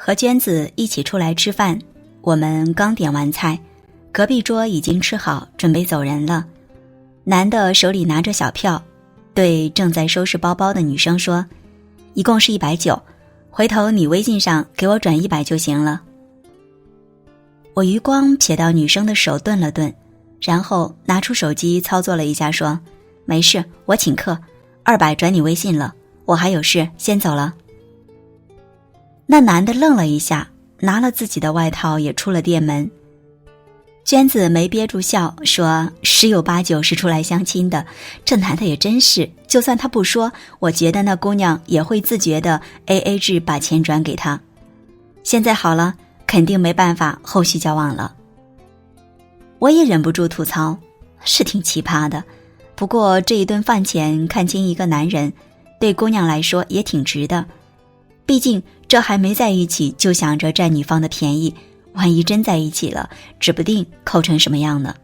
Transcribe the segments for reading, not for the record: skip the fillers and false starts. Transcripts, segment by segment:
和娟子一起出来吃饭，我们刚点完菜，隔壁桌已经吃好，准备走人了。男的手里拿着小票，对正在收拾包包的女生说，一共是190，回头你微信上给我转100就行了。我余光瞥到女生的手顿了顿，然后拿出手机操作了一下说，没事，我请客，200转你微信了，我还有事先走了。那男的愣了一下，拿了自己的外套也出了店门。娟子没憋住笑说，十有八九是出来相亲的，这男的也真是，就算他不说，我觉得那姑娘也会自觉的 AA 制把钱转给他。现在好了，肯定没办法后续交往了。我也忍不住吐槽，是挺奇葩的，不过这一顿饭钱看清一个男人，对姑娘来说也挺值的。毕竟这还没在一起就想着占女方的便宜，万一真在一起了，指不定抠成什么样呢。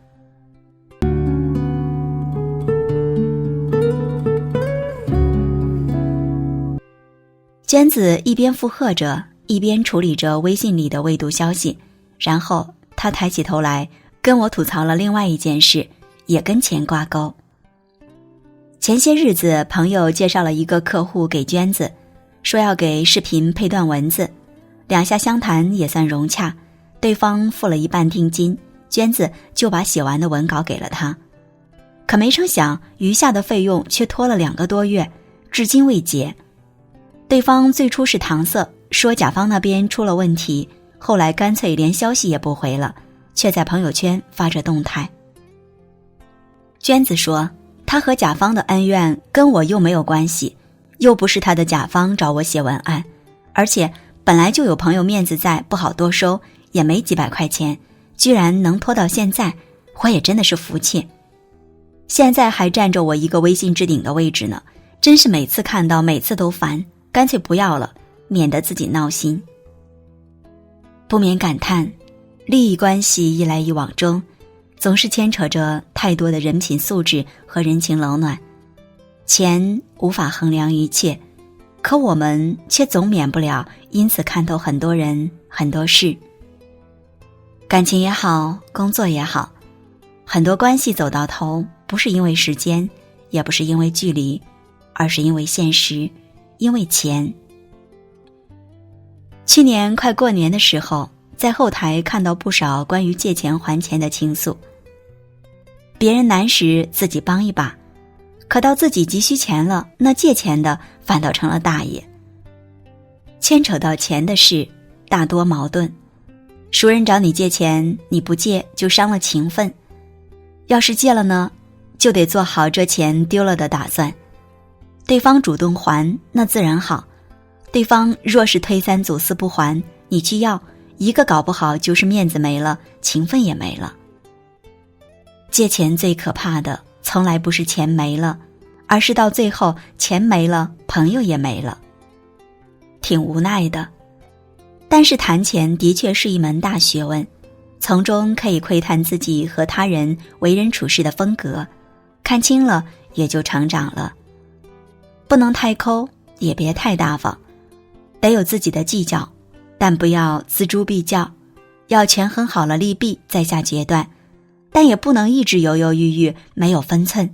娟子一边附和着，一边处理着微信里的未读消息，然后她抬起头来跟我吐槽了另外一件事，也跟钱挂钩。前些日子朋友介绍了一个客户给娟子，说要给视频配段文字，2下相谈也算融洽，对方付了一半定金，娟子就把写完的文稿给了他。可没成想余下的费用却拖了2个多月，至今未结。对方最初是搪塞，说甲方那边出了问题，后来干脆连消息也不回了，却在朋友圈发着动态。娟子说，他和甲方的恩怨跟我又没有关系，又不是他的甲方找我写文案，而且本来就有朋友面子在，不好多收，也没几百块钱，居然能拖到现在，我也真的是服气。现在还占着我一个微信置顶的位置呢，真是每次看到每次都烦，干脆不要了，免得自己闹心。不免感叹，利益关系一来一往中，总是牵扯着太多的人品素质和人情冷暖。钱无法衡量一切，可我们却总免不了因此看透很多人很多事。感情也好，工作也好，很多关系走到头，不是因为时间，也不是因为距离，而是因为现实，因为钱。去年快过年的时候，在后台看到不少关于借钱还钱的倾诉。别人难时自己帮一把，可到自己急需钱了，那借钱的反倒成了大爷。牵扯到钱的事，大多矛盾。熟人找你借钱，你不借就伤了情分，要是借了呢，就得做好这钱丢了的打算。对方主动还，那自然好，对方若是推三阻四不还，你去要，一个搞不好就是面子没了，情分也没了。借钱最可怕的从来不是钱没了，而是到最后钱没了，朋友也没了。挺无奈的，但是谈钱的确是一门大学问，从中可以窥探自己和他人为人处事的风格，看清了也就成长了。不能太抠，也别太大方，得有自己的计较，但不要锱铢必较，要权衡好了利弊再下决断，但也不能一直犹犹豫豫，没有分寸。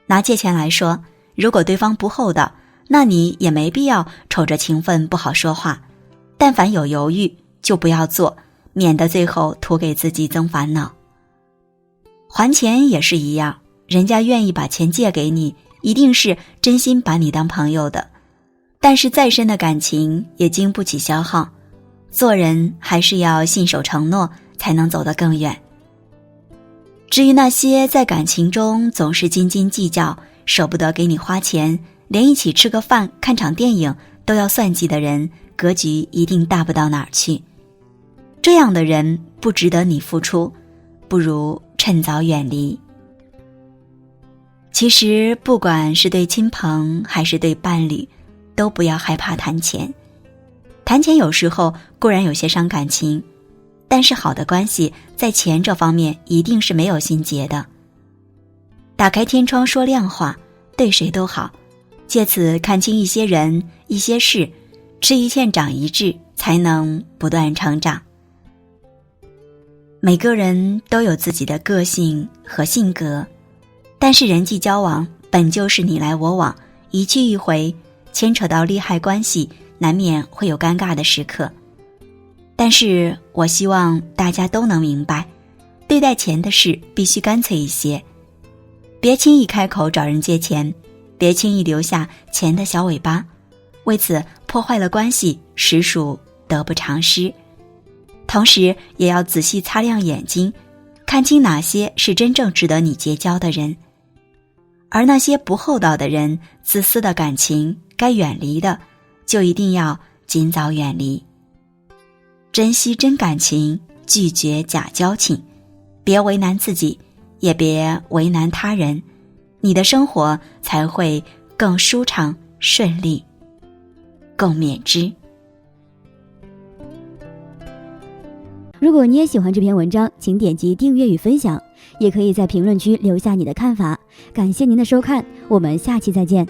拿借钱来说，如果对方不厚道，那你也没必要瞅着情分不好说话，但凡有犹豫就不要做，免得最后徒给自己增烦恼。还钱也是一样，人家愿意把钱借给你，一定是真心把你当朋友的，但是再深的感情也经不起消耗，做人还是要信守承诺，才能走得更远。至于那些在感情中总是斤斤计较，舍不得给你花钱，连一起吃个饭看场电影都要算计的人，格局一定大不到哪儿去。这样的人不值得你付出，不如趁早远离。其实不管是对亲朋还是对伴侣，都不要害怕谈钱。谈钱有时候固然有些伤感情，但是好的关系在钱这方面一定是没有心结的。打开天窗说亮话，对谁都好，借此看清一些人一些事，吃一堑长一智，才能不断成长。每个人都有自己的个性和性格，但是人际交往本就是你来我往，一去一回，牵扯到利害关系，难免会有尴尬的时刻。但是我希望大家都能明白，对待钱的事必须干脆一些，别轻易开口找人借钱，别轻易留下钱的小尾巴，为此破坏了关系，实属得不偿失。同时也要仔细擦亮眼睛，看清哪些是真正值得你结交的人，而那些不厚道的人、自私的感情该远离的，就一定要尽早远离。珍惜真感情，拒绝假交情，别为难自己，也别为难他人，你的生活才会更舒畅顺利。共勉之。如果你也喜欢这篇文章，请点击订阅与分享，也可以在评论区留下你的看法。感谢您的收看，我们下期再见。